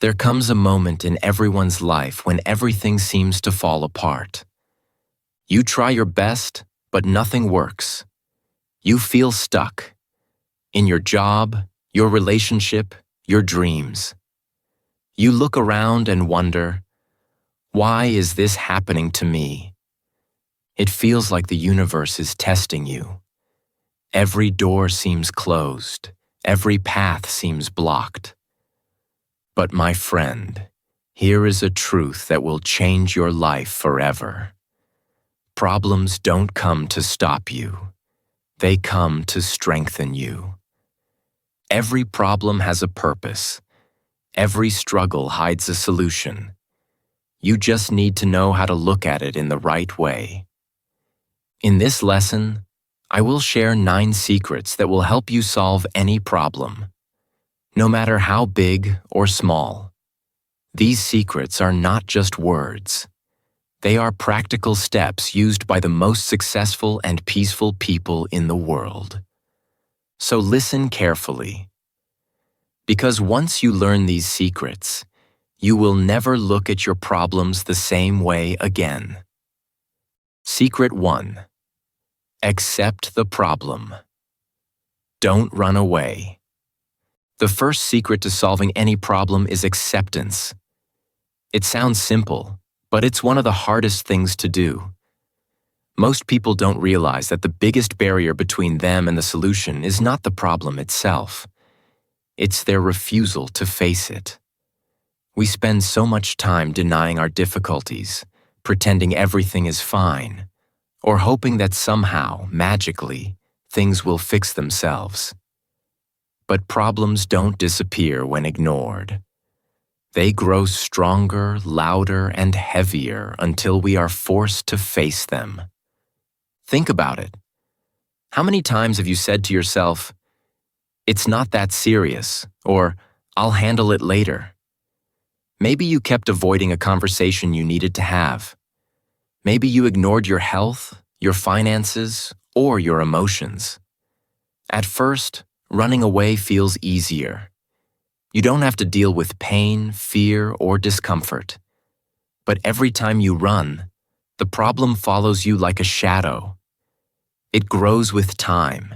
There comes a moment in everyone's life when everything seems to fall apart. You try your best, but nothing works. You feel stuck in your job, your relationship, your dreams. You look around and wonder, why is this happening to me? It feels like the universe is testing you. Every door seems closed. Every path seems blocked. But my friend, here is a truth that will change your life forever. Problems don't come to stop you. They come to strengthen you. Every problem has a purpose. Every struggle hides a solution. You just need to know how to look at it in the right way. In this lesson, I will share 9 secrets that will help you solve any problem, no matter how big or small. These secrets are not just words. They are practical steps used by the most successful and peaceful people in the world. So listen carefully. Because once you learn these secrets, you will never look at your problems the same way again. Secret 1. Accept the problem. Don't run away. The first secret to solving any problem is acceptance. It sounds simple, but it's one of the hardest things to do. Most people don't realize that the biggest barrier between them and the solution is not the problem itself. It's their refusal to face it. We spend so much time denying our difficulties, pretending everything is fine, or hoping that somehow, magically, things will fix themselves. But problems don't disappear when ignored. They grow stronger, louder, and heavier until we are forced to face them. Think about it. How many times have you said to yourself, "It's not that serious," or "I'll handle it later"? Maybe you kept avoiding a conversation you needed to have. Maybe you ignored your health, your finances, or your emotions. At first, running away feels easier. You don't have to deal with pain, fear, or discomfort. But every time you run, the problem follows you like a shadow. It grows with time,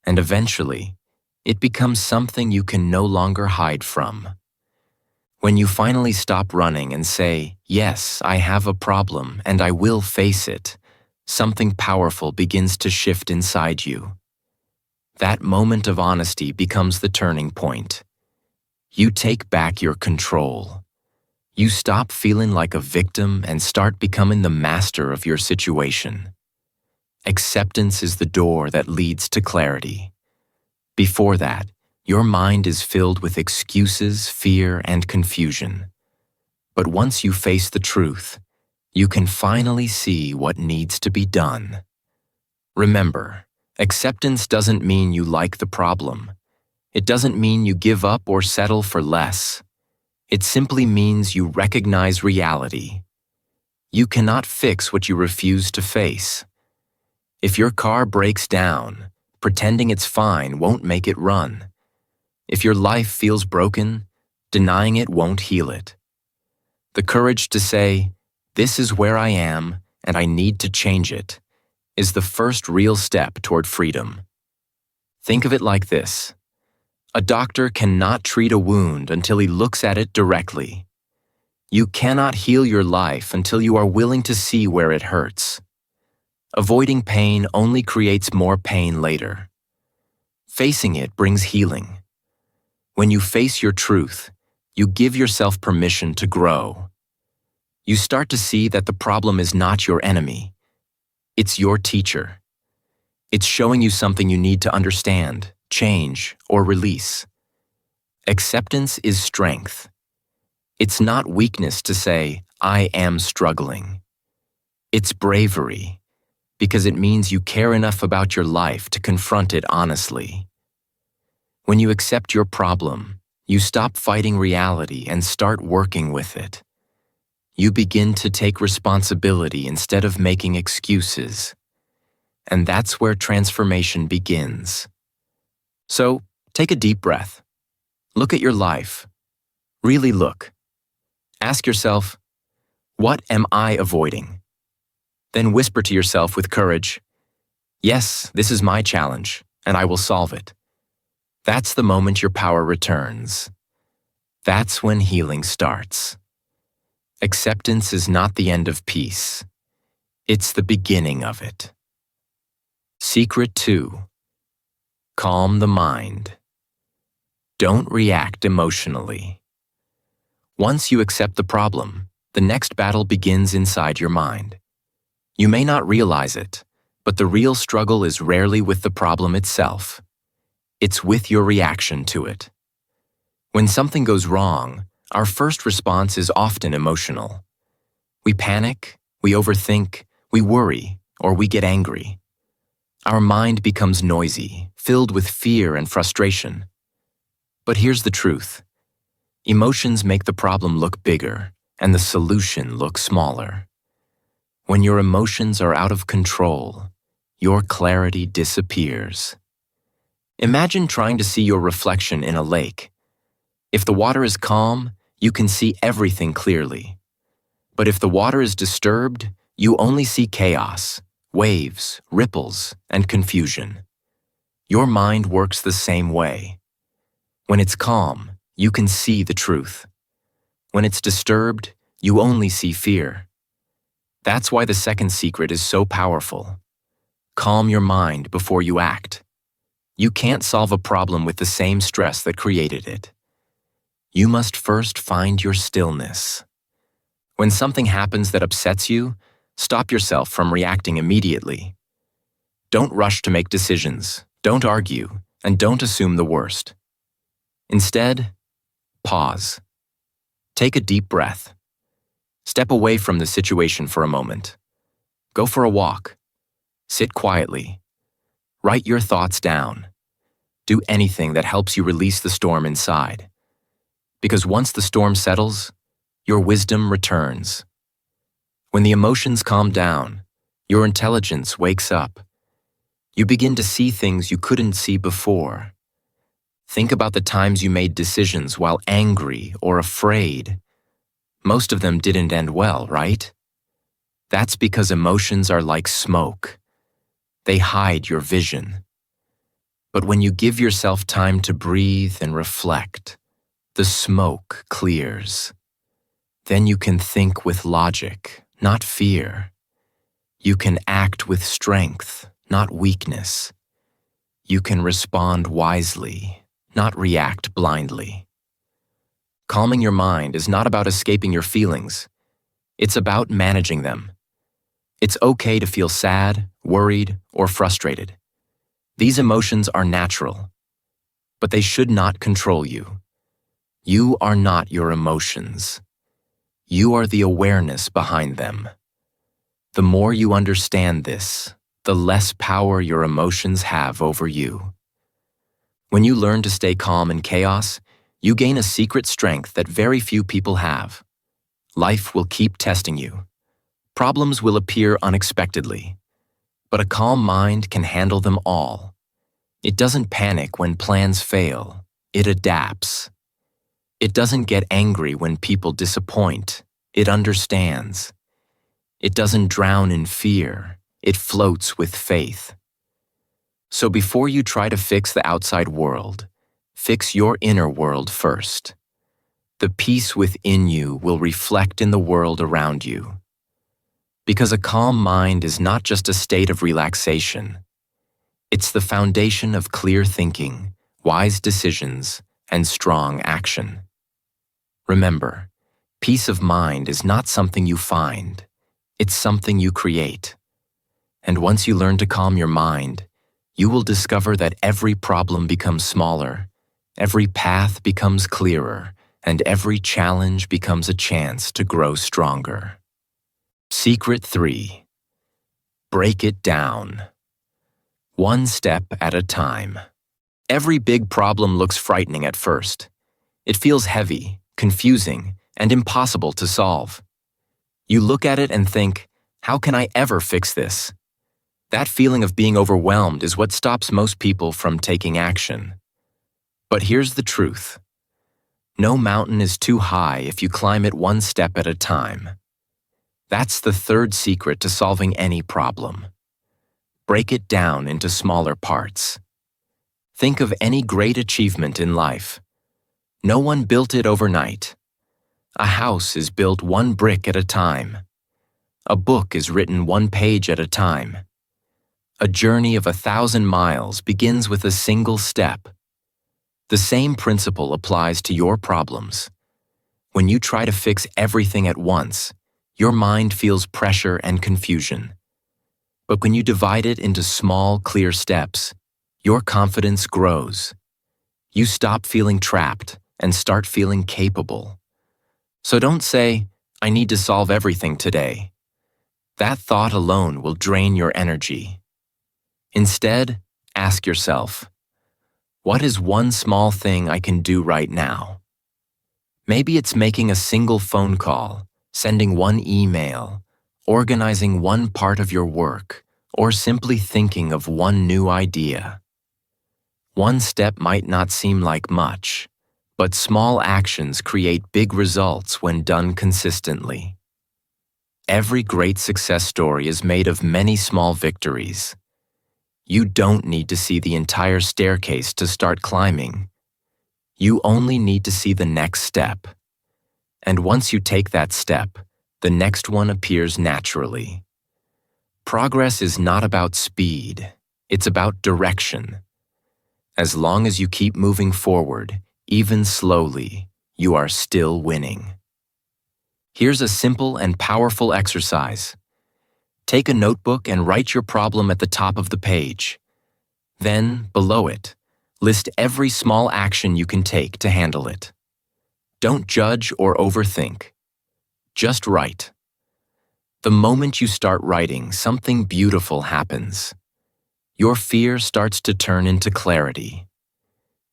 and eventually, it becomes something you can no longer hide from. When you finally stop running and say, "Yes, I have a problem and I will face it," something powerful begins to shift inside you. That moment of honesty becomes the turning point. You take back your control. You stop feeling like a victim and start becoming the master of your situation. Acceptance is the door that leads to clarity. Before that, your mind is filled with excuses, fear, and confusion. But once you face the truth, you can finally see what needs to be done. Remember, acceptance doesn't mean you like the problem. It doesn't mean you give up or settle for less. It simply means you recognize reality. You cannot fix what you refuse to face. If your car breaks down, pretending it's fine won't make it run. If your life feels broken, denying it won't heal it. The courage to say, "This is where I am, and I need to change it," is the first real step toward freedom. Think of it like this. A doctor cannot treat a wound until he looks at it directly. You cannot heal your life until you are willing to see where it hurts. Avoiding pain only creates more pain later. Facing it brings healing. When you face your truth, you give yourself permission to grow. You start to see that the problem is not your enemy. It's your teacher. It's showing you something you need to understand, change, or release. Acceptance is strength. It's not weakness to say, "I am struggling." It's bravery, because it means you care enough about your life to confront it honestly. When you accept your problem, you stop fighting reality and start working with it. You begin to take responsibility instead of making excuses. And that's where transformation begins. So, take a deep breath. Look at your life. Really look. Ask yourself, what am I avoiding? Then whisper to yourself with courage, yes, this is my challenge, and I will solve it. That's the moment your power returns. That's when healing starts. Acceptance is not the end of peace. It's the beginning of it. Secret 2. Calm the mind. Don't react emotionally. Once you accept the problem, the next battle begins inside your mind. You may not realize it, but the real struggle is rarely with the problem itself. It's with your reaction to it. When something goes wrong, our first response is often emotional. We panic, we overthink, we worry, or we get angry. Our mind becomes noisy, filled with fear and frustration. But here's the truth. Emotions make the problem look bigger, and the solution look smaller. When your emotions are out of control, your clarity disappears. Imagine trying to see your reflection in a lake. If the water is calm, you can see everything clearly. But if the water is disturbed, you only see chaos, waves, ripples, and confusion. Your mind works the same way. When it's calm, you can see the truth. When it's disturbed, you only see fear. That's why the second secret is so powerful. Calm your mind before you act. You can't solve a problem with the same stress that created it. You must first find your stillness. When something happens that upsets you, stop yourself from reacting immediately. Don't rush to make decisions, don't argue, and don't assume the worst. Instead, pause. Take a deep breath. Step away from the situation for a moment. Go for a walk. Sit quietly. Write your thoughts down. Do anything that helps you release the storm inside. Because once the storm settles, your wisdom returns. When the emotions calm down, your intelligence wakes up. You begin to see things you couldn't see before. Think about the times you made decisions while angry or afraid. Most of them didn't end well, right? That's because emotions are like smoke. They hide your vision. But when you give yourself time to breathe and reflect, the smoke clears. Then you can think with logic, not fear. You can act with strength, not weakness. You can respond wisely, not react blindly. Calming your mind is not about escaping your feelings. It's about managing them. It's okay to feel sad, worried, or frustrated. These emotions are natural, but they should not control you. You are not your emotions. You are the awareness behind them. The more you understand this, the less power your emotions have over you. When you learn to stay calm in chaos, you gain a secret strength that very few people have. Life will keep testing you. Problems will appear unexpectedly, but a calm mind can handle them all. It doesn't panic when plans fail. It adapts. It doesn't get angry when people disappoint. It understands. It doesn't drown in fear. It floats with faith. So before you try to fix the outside world, fix your inner world first. The peace within you will reflect in the world around you. Because a calm mind is not just a state of relaxation. It's the foundation of clear thinking, wise decisions, and strong action. Remember, peace of mind is not something you find. It's something you create. And once you learn to calm your mind, you will discover that every problem becomes smaller, every path becomes clearer, and every challenge becomes a chance to grow stronger. Secret 3. Break it down. One step at a time. Every big problem looks frightening at first. It feels heavy, confusing, and impossible to solve. You look at it and think, how can I ever fix this? That feeling of being overwhelmed is what stops most people from taking action. But here's the truth. No mountain is too high if you climb it one step at a time. That's the third secret to solving any problem. Break it down into smaller parts. Think of any great achievement in life. No one built it overnight. A house is built one brick at a time. A book is written one page at a time. A journey of 1,000 miles begins with a single step. The same principle applies to your problems. When you try to fix everything at once, your mind feels pressure and confusion. But when you divide it into small, clear steps, your confidence grows. You stop feeling trapped and start feeling capable. So don't say, "I need to solve everything today." That thought alone will drain your energy. Instead, ask yourself, what is one small thing I can do right now? Maybe it's making a single phone call, sending one email, organizing one part of your work, or simply thinking of one new idea. One step might not seem like much, but small actions create big results when done consistently. Every great success story is made of many small victories. You don't need to see the entire staircase to start climbing. You only need to see the next step. And once you take that step, the next one appears naturally. Progress is not about speed, it's about direction. As long as you keep moving forward, even slowly, you are still winning. Here's a simple and powerful exercise. Take a notebook and write your problem at the top of the page. Then, below it, list every small action you can take to handle it. Don't judge or overthink. Just write. The moment you start writing, something beautiful happens. Your fear starts to turn into clarity.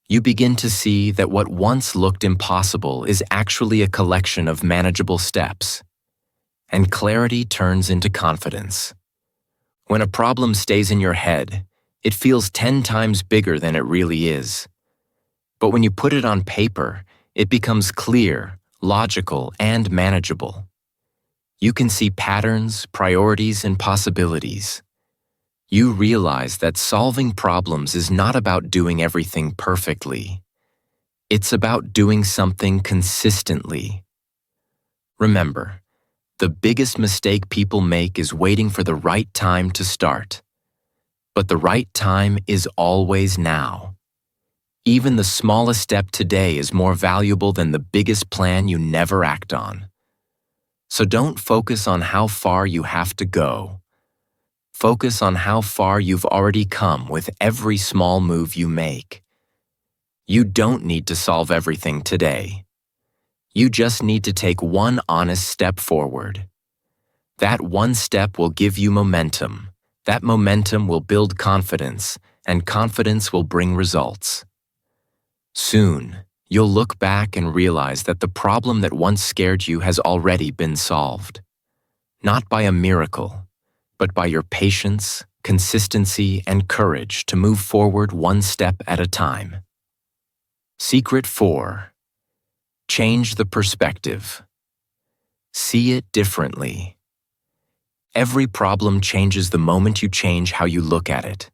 You begin to see that what once looked impossible is actually a collection of manageable steps. And clarity turns into confidence. When a problem stays in your head, it feels 10 times bigger than it really is. But when you put it on paper, it becomes clear, logical, and manageable. You can see patterns, priorities, and possibilities. You realize that solving problems is not about doing everything perfectly. It's about doing something consistently. Remember, the biggest mistake people make is waiting for the right time to start. But the right time is always now. Even the smallest step today is more valuable than the biggest plan you never act on. So don't focus on how far you have to go. Focus on how far you've already come with every small move you make. You don't need to solve everything today. You just need to take one honest step forward. That one step will give you momentum. That momentum will build confidence, and confidence will bring results. Soon, you'll look back and realize that the problem that once scared you has already been solved. Not by a miracle, but by your patience, consistency, and courage to move forward one step at a time. Secret 4. Change the perspective. See it differently. Every problem changes the moment you change how you look at it.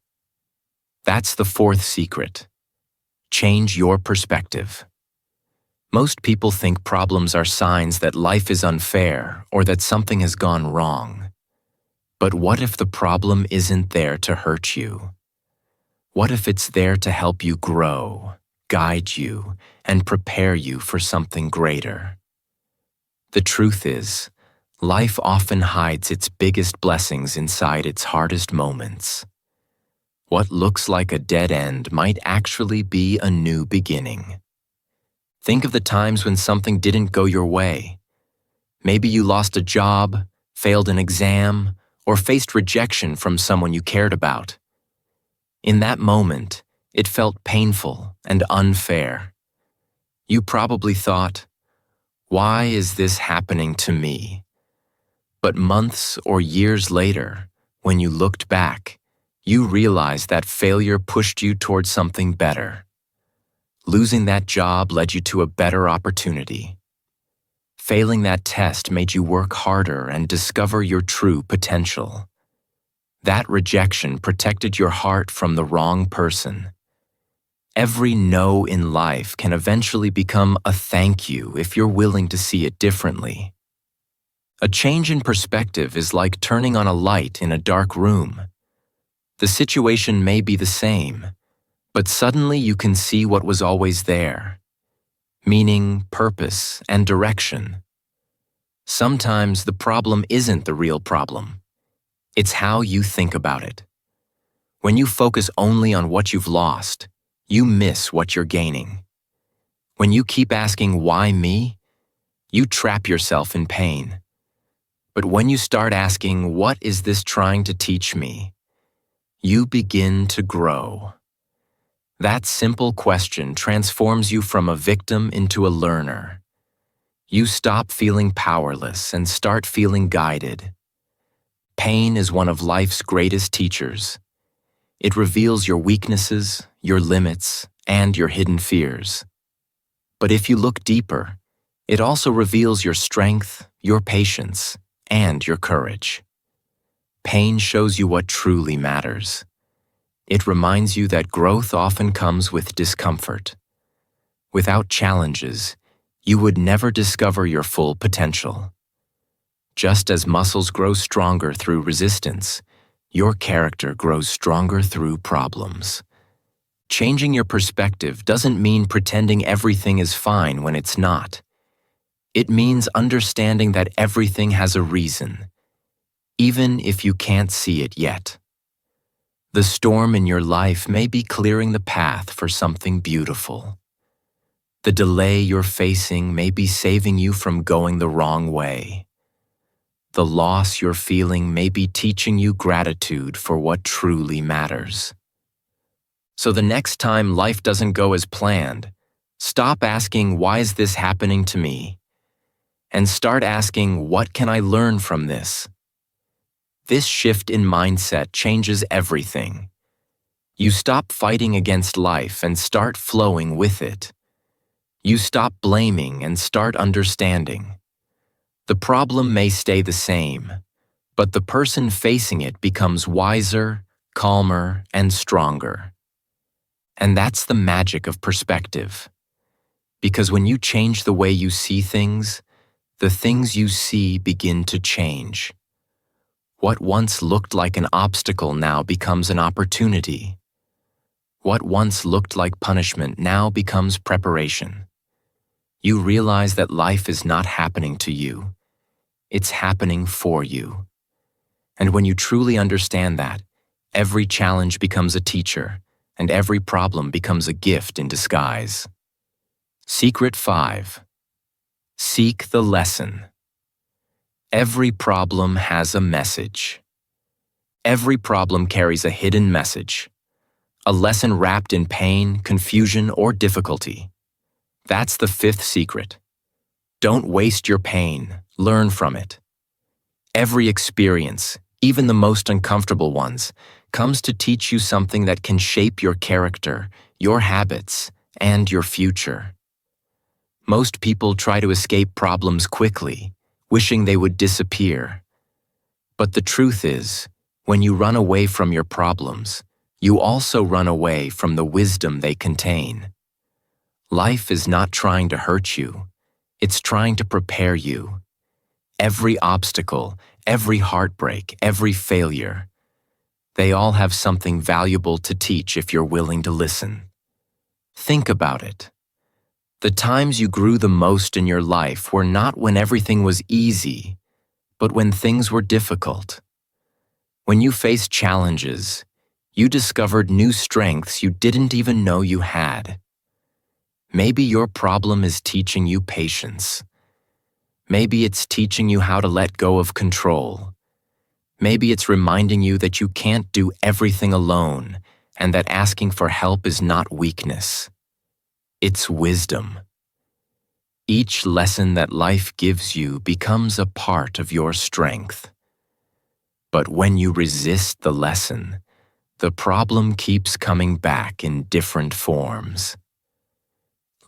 That's the fourth secret. Change your perspective. Most people think problems are signs that life is unfair or that something has gone wrong. But what if the problem isn't there to hurt you? What if it's there to help you grow, guide you, and prepare you for something greater? The truth is, life often hides its biggest blessings inside its hardest moments. What looks like a dead end might actually be a new beginning. Think of the times when something didn't go your way. Maybe you lost a job, failed an exam, or faced rejection from someone you cared about. In that moment, it felt painful and unfair. You probably thought, "Why is this happening to me?" But months or years later, when you looked back, you realized that failure pushed you towards something better. Losing that job led you to a better opportunity. Failing that test made you work harder and discover your true potential. That rejection protected your heart from the wrong person. Every no in life can eventually become a thank you if you're willing to see it differently. A change in perspective is like turning on a light in a dark room. The situation may be the same, but suddenly you can see what was always there: meaning, purpose, and direction. Sometimes the problem isn't the real problem. It's how you think about it. When you focus only on what you've lost, you miss what you're gaining. When you keep asking, "Why me?" you trap yourself in pain. But when you start asking, "What is this trying to teach me?" you begin to grow. That simple question transforms you from a victim into a learner. You stop feeling powerless and start feeling guided. Pain is one of life's greatest teachers. It reveals your weaknesses, your limits, and your hidden fears. But if you look deeper, it also reveals your strength, your patience, and your courage. Pain shows you what truly matters. It reminds you that growth often comes with discomfort. Without challenges, you would never discover your full potential. Just as muscles grow stronger through resistance, your character grows stronger through problems. Changing your perspective doesn't mean pretending everything is fine when it's not. It means understanding that everything has a reason, even if you can't see it yet. The storm in your life may be clearing the path for something beautiful. The delay you're facing may be saving you from going the wrong way. The loss you're feeling may be teaching you gratitude for what truly matters. So the next time life doesn't go as planned, stop asking, "Why is this happening to me?" and start asking, "What can I learn from this?" This shift in mindset changes everything. You stop fighting against life and start flowing with it. You stop blaming and start understanding. The problem may stay the same, but the person facing it becomes wiser, calmer, and stronger. And that's the magic of perspective. Because when you change the way you see things, the things you see begin to change. What once looked like an obstacle now becomes an opportunity. What once looked like punishment now becomes preparation. You realize that life is not happening to you. It's happening for you. And when you truly understand that, every challenge becomes a teacher, and every problem becomes a gift in disguise. Secret 5. Seek the lesson. Every problem has a message. Every problem carries a hidden message, a lesson wrapped in pain, confusion, or difficulty. That's the 5th secret. Don't waste your pain, learn from it. Every experience, even the most uncomfortable ones, comes to teach you something that can shape your character, your habits, and your future. Most people try to escape problems quickly, wishing they would disappear. But the truth is, when you run away from your problems, you also run away from the wisdom they contain. Life is not trying to hurt you, it's trying to prepare you. Every obstacle, every heartbreak, every failure, they all have something valuable to teach if you're willing to listen. Think about it. The times you grew the most in your life were not when everything was easy, but when things were difficult. When you faced challenges, you discovered new strengths you didn't even know you had. Maybe your problem is teaching you patience. Maybe it's teaching you how to let go of control. Maybe it's reminding you that you can't do everything alone and that asking for help is not weakness. It's wisdom. Each lesson that life gives you becomes a part of your strength. But when you resist the lesson, the problem keeps coming back in different forms.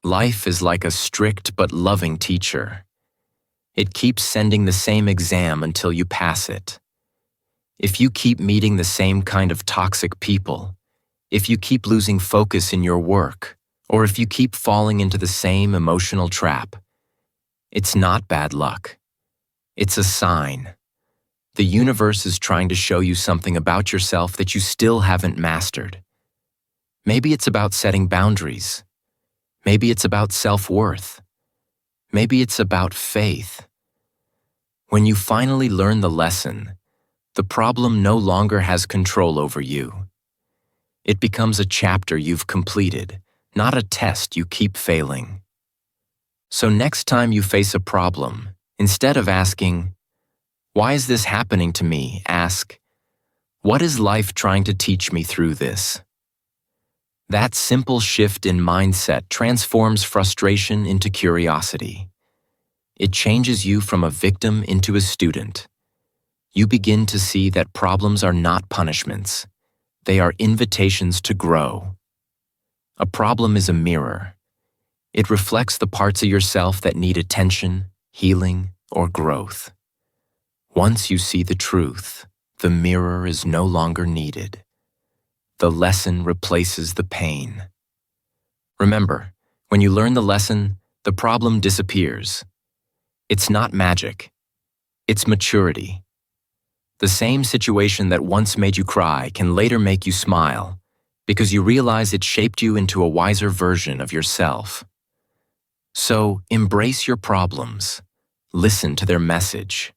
Life is like a strict but loving teacher. It keeps sending the same exam until you pass it. If you keep meeting the same kind of toxic people, if you keep losing focus in your work, or if you keep falling into the same emotional trap, it's not bad luck. It's a sign. The universe is trying to show you something about yourself that you still haven't mastered. Maybe it's about setting boundaries. Maybe it's about self-worth. Maybe it's about faith. When you finally learn the lesson, the problem no longer has control over you. It becomes a chapter you've completed, not a test you keep failing. So next time you face a problem, instead of asking, "Why is this happening to me?" ask, "What is life trying to teach me through this?" That simple shift in mindset transforms frustration into curiosity. It changes you from a victim into a student. You begin to see that problems are not punishments. They are invitations to grow. A problem is a mirror. It reflects the parts of yourself that need attention, healing, or growth. Once you see the truth, the mirror is no longer needed. The lesson replaces the pain. Remember, when you learn the lesson, the problem disappears. It's not magic. It's maturity. The same situation that once made you cry can later make you smile because you realize it shaped you into a wiser version of yourself. So, embrace your problems. Listen to their message.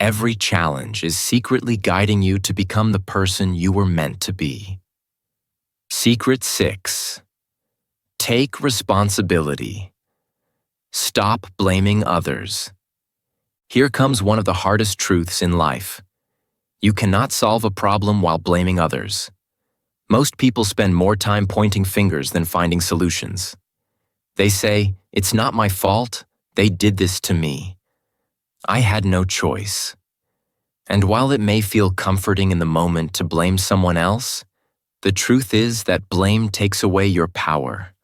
Every challenge is secretly guiding you to become the person you were meant to be. Secret 6. Take responsibility. Stop blaming others. Here comes one of the hardest truths in life. You cannot solve a problem while blaming others. Most people spend more time pointing fingers than finding solutions. They say, "It's not my fault, they did this to me. I had no choice." And while it may feel comforting in the moment to blame someone else, the truth is that blame takes away your power.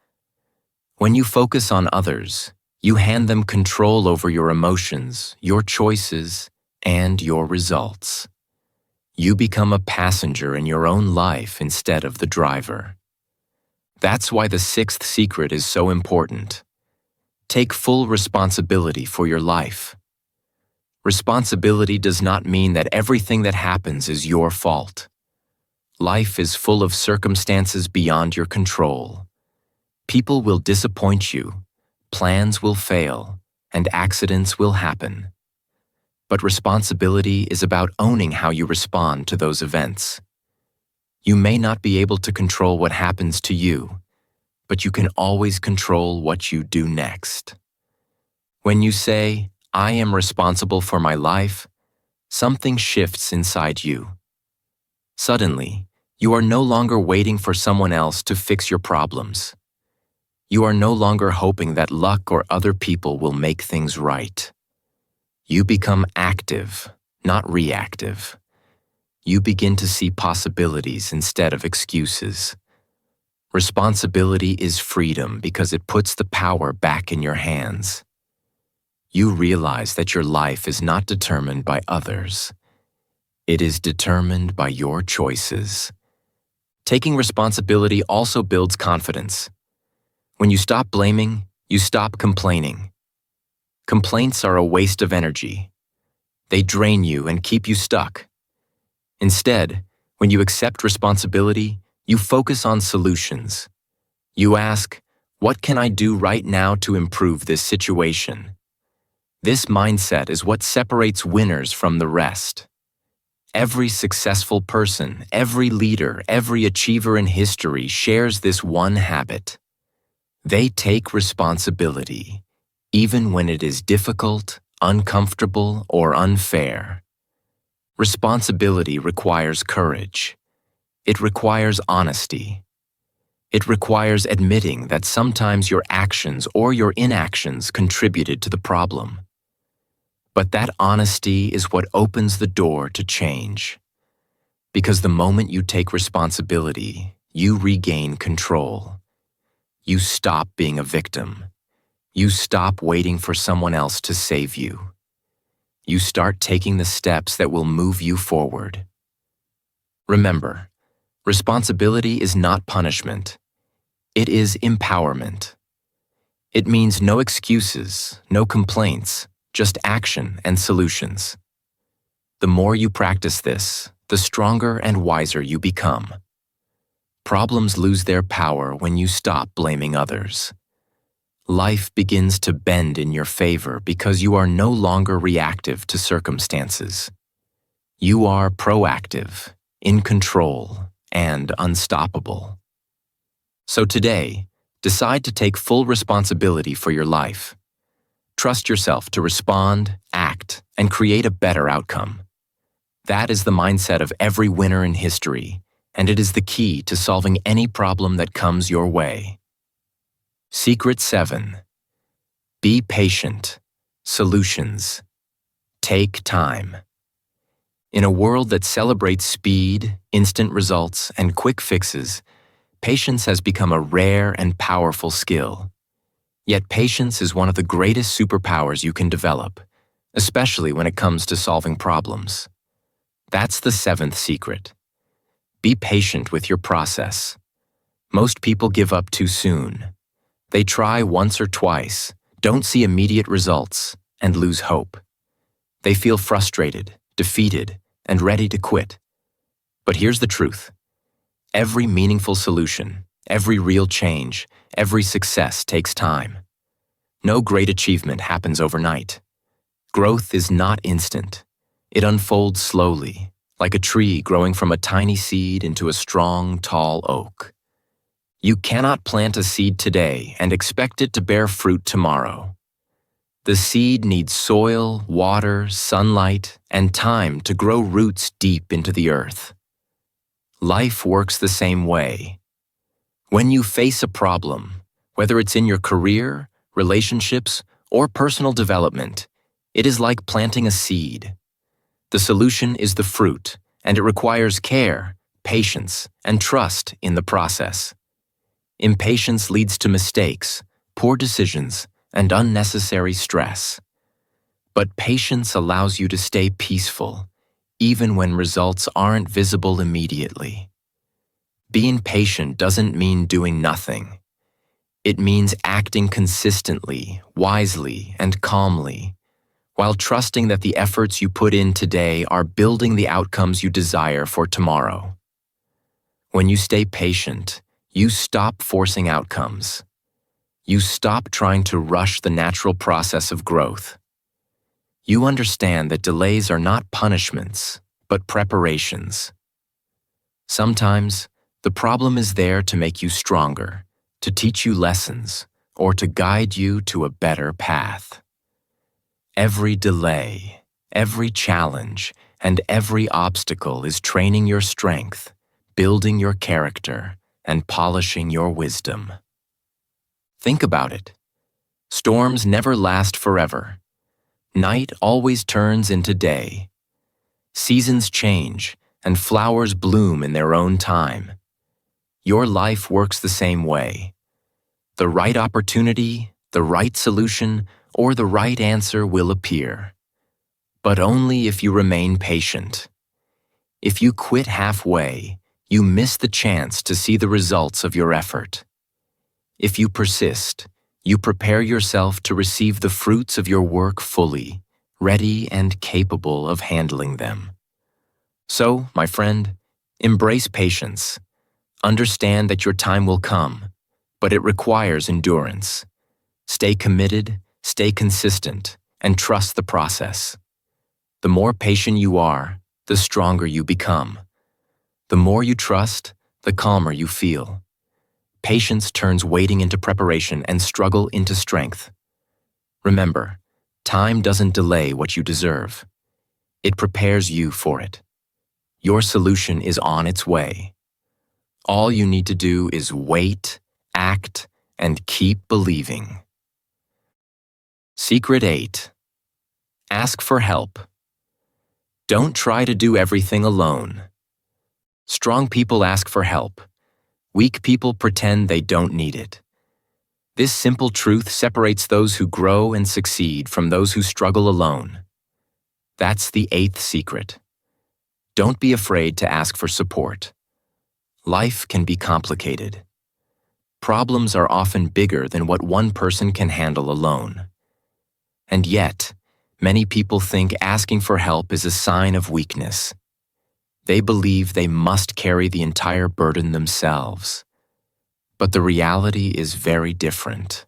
When you focus on others, you hand them control over your emotions, your choices, and your results. You become a passenger in your own life instead of the driver. That's why the 6th secret is so important. Take full responsibility for your life. Responsibility does not mean that everything that happens is your fault. Life is full of circumstances beyond your control. People will disappoint you, plans will fail, and accidents will happen. But responsibility is about owning how you respond to those events. You may not be able to control what happens to you, but you can always control what you do next. When you say, "I am responsible for my life," something shifts inside you. Suddenly, you are no longer waiting for someone else to fix your problems. You are no longer hoping that luck or other people will make things right. You become active, not reactive. You begin to see possibilities instead of excuses. Responsibility is freedom because it puts the power back in your hands. You realize that your life is not determined by others. It is determined by your choices. Taking responsibility also builds confidence. When you stop blaming, you stop complaining. Complaints are a waste of energy. They drain you and keep you stuck. Instead, when you accept responsibility, you focus on solutions. You ask, "What can I do right now to improve this situation?" This mindset is what separates winners from the rest. Every successful person, every leader, every achiever in history shares this one habit. They take responsibility, even when it is difficult, uncomfortable, or unfair. Responsibility requires courage. It requires honesty. It requires admitting that sometimes your actions or your inactions contributed to the problem. But that honesty is what opens the door to change. Because the moment you take responsibility, you regain control. You stop being a victim. You stop waiting for someone else to save you. You start taking the steps that will move you forward. Remember, responsibility is not punishment. It is empowerment. It means no excuses, no complaints, just action and solutions. The more you practice this, the stronger and wiser you become. Problems lose their power when you stop blaming others. Life begins to bend in your favor because you are no longer reactive to circumstances. You are proactive, in control, and unstoppable. So today, decide to take full responsibility for your life. Trust yourself to respond, act, and create a better outcome. That is the mindset of every winner in history, and it is the key to solving any problem that comes your way. Secret 7. Be patient. Solutions. Take time. In a world that celebrates speed, instant results, and quick fixes, patience has become a rare and powerful skill. Yet patience is one of the greatest superpowers you can develop, especially when it comes to solving problems. That's the 7th secret. Be patient with your process. Most people give up too soon. They try once or twice, don't see immediate results, and lose hope. They feel frustrated, defeated, and ready to quit. But here's the truth. Every meaningful solution, every real change, every success takes time. No great achievement happens overnight. Growth is not instant. It unfolds slowly, like a tree growing from a tiny seed into a strong, tall oak. You cannot plant a seed today and expect it to bear fruit tomorrow. The seed needs soil, water, sunlight, and time to grow roots deep into the earth. Life works the same way. When you face a problem, whether it's in your career, relationships, or personal development, it is like planting a seed. The solution is the fruit, and it requires care, patience, and trust in the process. Impatience leads to mistakes, poor decisions, and unnecessary stress. But patience allows you to stay peaceful, even when results aren't visible immediately. Being patient doesn't mean doing nothing. It means acting consistently, wisely, and calmly, while trusting that the efforts you put in today are building the outcomes you desire for tomorrow. When you stay patient, you stop forcing outcomes. You stop trying to rush the natural process of growth. You understand that delays are not punishments, but preparations. Sometimes, the problem is there to make you stronger, to teach you lessons, or to guide you to a better path. Every delay, every challenge, and every obstacle is training your strength, building your character, and polishing your wisdom. Think about it. Storms never last forever. Night always turns into day. Seasons change, and flowers bloom in their own time. Your life works the same way. The right opportunity, the right solution, or the right answer will appear. But only if you remain patient. If you quit halfway, you miss the chance to see the results of your effort. If you persist, you prepare yourself to receive the fruits of your work fully, ready and capable of handling them. So, my friend, embrace patience. Understand that your time will come, but it requires endurance. Stay committed, stay consistent, and trust the process. The more patient you are, the stronger you become. The more you trust, the calmer you feel. Patience turns waiting into preparation and struggle into strength. Remember, time doesn't delay what you deserve. It prepares you for it. Your solution is on its way. All you need to do is wait, act, and keep believing. Secret 8. Ask for help. Don't try to do everything alone. Strong people ask for help. Weak people pretend they don't need it. This simple truth separates those who grow and succeed from those who struggle alone. That's the eighth secret. Don't be afraid to ask for support. Life can be complicated. Problems are often bigger than what one person can handle alone. And yet, many people think asking for help is a sign of weakness. They believe they must carry the entire burden themselves. But the reality is very different.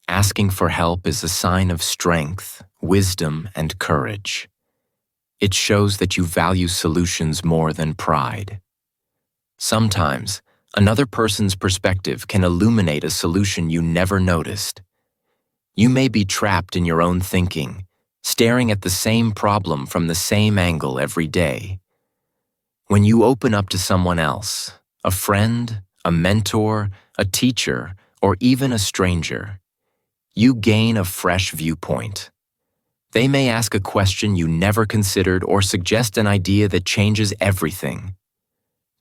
Asking for help is a sign of strength, wisdom, and courage. It shows that you value solutions more than pride. Sometimes, another person's perspective can illuminate a solution you never noticed. You may be trapped in your own thinking, staring at the same problem from the same angle every day. When you open up to someone else, a friend, a mentor, a teacher, or even a stranger, you gain a fresh viewpoint. They may ask a question you never considered or suggest an idea that changes everything.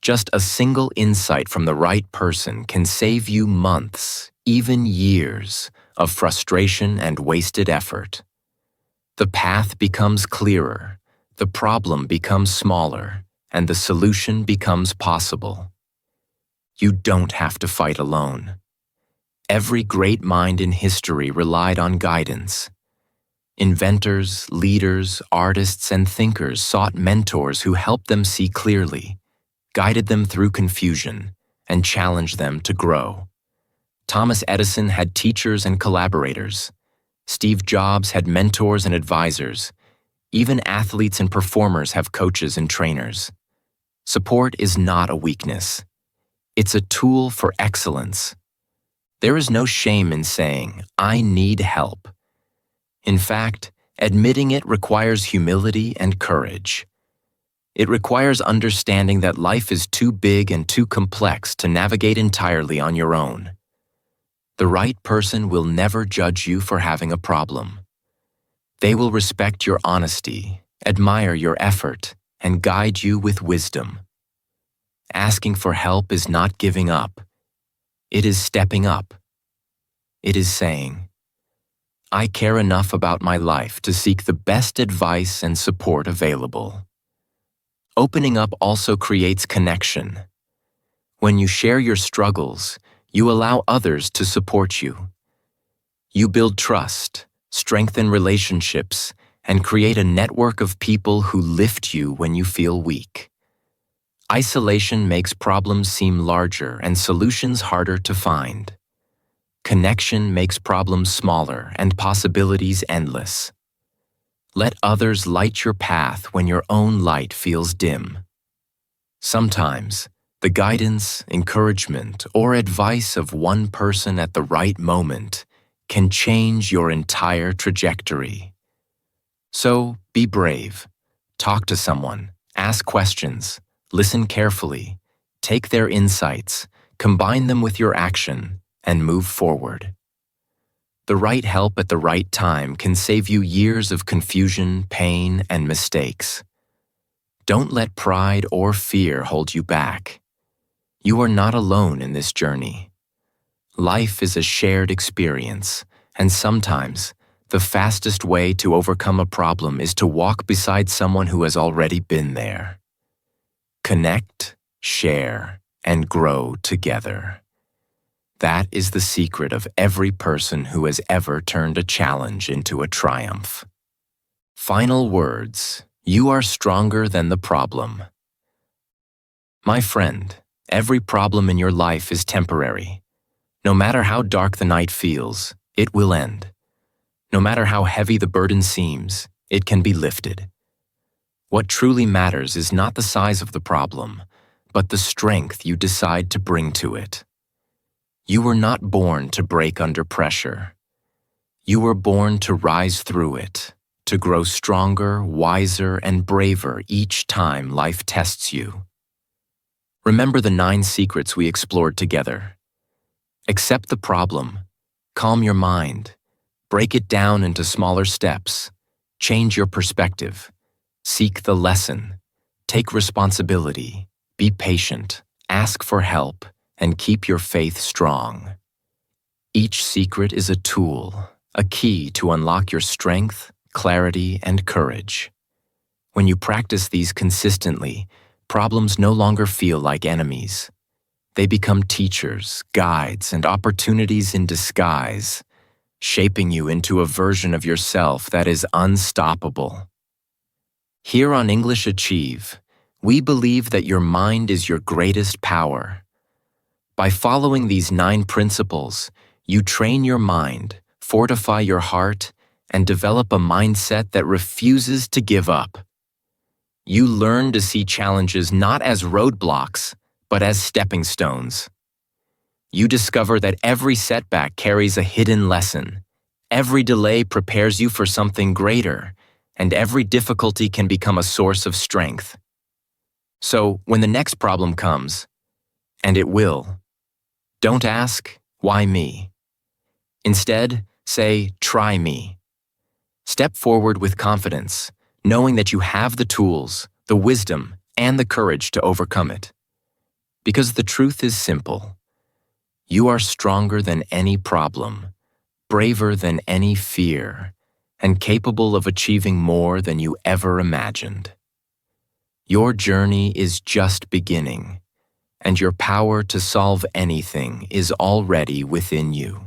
Just a single insight from the right person can save you months, even years, of frustration and wasted effort. The path becomes clearer, the problem becomes smaller, and the solution becomes possible. You don't have to fight alone. Every great mind in history relied on guidance. Inventors, leaders, artists, and thinkers sought mentors who helped them see clearly, guided them through confusion, and challenged them to grow. Thomas Edison had teachers and collaborators. Steve Jobs had mentors and advisors. Even athletes and performers have coaches and trainers. Support is not a weakness. It's a tool for excellence. There is no shame in saying, "I need help." In fact, admitting it requires humility and courage. It requires understanding that life is too big and too complex to navigate entirely on your own. The right person will never judge you for having a problem. They will respect your honesty, admire your effort, and guide you with wisdom. Asking for help is not giving up. It is stepping up. It is saying, "I care enough about my life to seek the best advice and support available." Opening up also creates connection. When you share your struggles, you allow others to support you. You build trust, strengthen relationships, and create a network of people who lift you when you feel weak. Isolation makes problems seem larger and solutions harder to find. Connection makes problems smaller and possibilities endless. Let others light your path when your own light feels dim. Sometimes, the guidance, encouragement, or advice of one person at the right moment can change your entire trajectory. So, be brave. Talk to someone, ask questions, listen carefully, take their insights, combine them with your action, and move forward. The right help at the right time can save you years of confusion, pain, and mistakes. Don't let pride or fear hold you back. You are not alone in this journey. Life is a shared experience, and sometimes the fastest way to overcome a problem is to walk beside someone who has already been there. Connect, share, and grow together. That is the secret of every person who has ever turned a challenge into a triumph. Final words: you are stronger than the problem. My friend, every problem in your life is temporary. No matter how dark the night feels, it will end. No matter how heavy the burden seems, it can be lifted. What truly matters is not the size of the problem, but the strength you decide to bring to it. You were not born to break under pressure. You were born to rise through it, to grow stronger, wiser, and braver each time life tests you. Remember the 9 secrets we explored together. Accept the problem, calm your mind, break it down into smaller steps, change your perspective, seek the lesson, take responsibility, be patient, ask for help, and keep your faith strong. Each secret is a tool, a key to unlock your strength, clarity, and courage. When you practice these consistently, problems no longer feel like enemies. They become teachers, guides, and opportunities in disguise, shaping you into a version of yourself that is unstoppable. Here on English Achieve, we believe that your mind is your greatest power. By following these 9 principles, you train your mind, fortify your heart, and develop a mindset that refuses to give up. You learn to see challenges not as roadblocks, but as stepping stones. You discover that every setback carries a hidden lesson. Every delay prepares you for something greater, and every difficulty can become a source of strength. So, when the next problem comes, and it will, don't ask, "Why me?" Instead, say, "Try me." Step forward with confidence, knowing that you have the tools, the wisdom, and the courage to overcome it. Because the truth is simple. You are stronger than any problem, braver than any fear, and capable of achieving more than you ever imagined. Your journey is just beginning, and your power to solve anything is already within you.